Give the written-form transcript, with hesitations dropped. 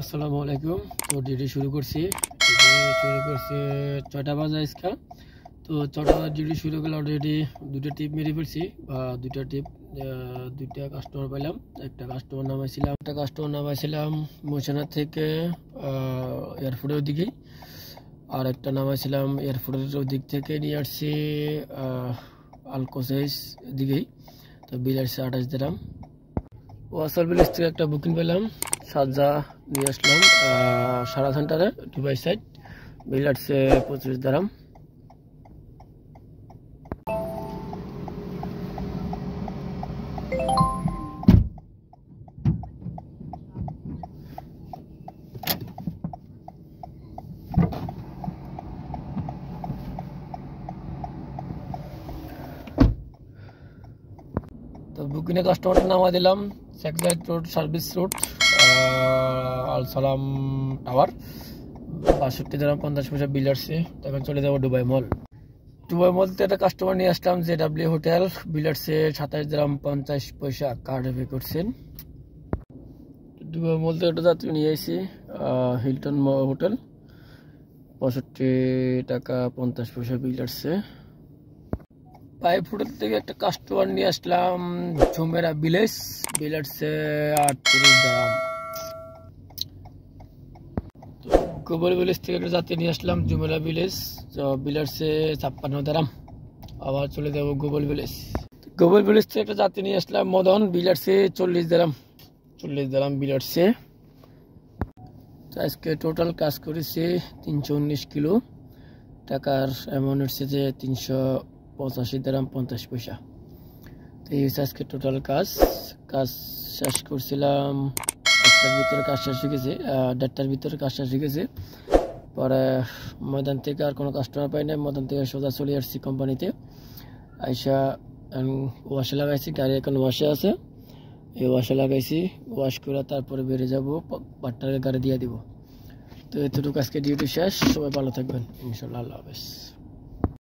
আসসালামু আলাইকুম। তো ডিউটি শুরু করছি 6টা বাজে আজকে। তো 6টা বাজে ডিউটি শুরু করলে অলরেডি দুটো টিপ মেরে ফেলছি বা দুইটা কাস্টমার পাইলাম। একটা কাস্টমার নামাইছিলাম মোশনা থেকে এয়ারপোর্টের দিকেই, আর একটা নামাইছিলাম এয়ারপোর্টের ওই দিক থেকে নিয়ে আসছি আলকোসাইস দিকেই। তো বিল আসছে 28 দিরাম। ওয়াসাল ভিলেজ থেকে একটা বুকিং পেলাম, সাজা নিয়ে আসলাম সারা সেন্টারে দুবাই সাইড। বিল আসছে 25 দিরাম। তো বুকিংয়ে কাস্টমারটা নামা দিলাম শেখজাইদ রোড সার্ভিস রোড আল সালাম টাওয়ার। 62 দিরাম 50 পয়সা বিল আসছে। তখন চলে যাবো দুবাই মল থেকে একটা কাস্টমার নিয়ে আসলাম JW হোটেল। বিল আসছে 27 দিরাম 50 পয়সা, কার্ডে পে করছেন। দুবাই মল থেকে একটা যাত্রী নিয়ে আসি হিলটন হোটেল, 65 টাকা 50 পয়সা বিল আসছে। পাইপ হোটেল থেকে একটা কাস্টমার নিয়ে আসলাম জুমেরা ভিলেজ, বিল আসছে 38 দিরাম। গোবল ভিলেজ থেকে একটা যাত্রী নিয়ে আসলাম জুমেরা ভিলেজ, বিল আসছে 56 দিরাম। আবার চলে যাবো গোবল ভিলেজ থেকে একটা যাত্রী নিয়ে আসলাম মদন, বিল আসছে 40 দিরাম বিল আসছে। আজকে টোটাল কাজ করেছি 319 কিলো টাকার অ্যামাউন্ট হচ্ছে যে 385 দিরাম 50 পয়সা। তো এই হচ্ছে আজকে টোটাল কাজ শেষ করছিলাম 1টার ভিতরে কাজ শেষ হয়ে গেছে, 1:30টার ভিতরে কাজ শেষ হয়ে গেছে। পরে ময়দান থেকে আর কোনো কাস্টমার পাই না, ময়দান থেকে সোজা চলে আসছি কোম্পানিতে। আইসা ওয়াশে লাগাইছি, গাড়ি এখন ওয়াশে আছে, এই ওয়াশে লাগাইছি। ওয়াশ করে তারপরে বেরিয়ে যাবো, পার্টনারের গাড়ি দিয়ে দিব। তো এতটুকু আজকে ডিউটি শেষ। সবাই ভালো থাকবেন, ইনশাল্লাহ। আল্লাহ হাফেজ।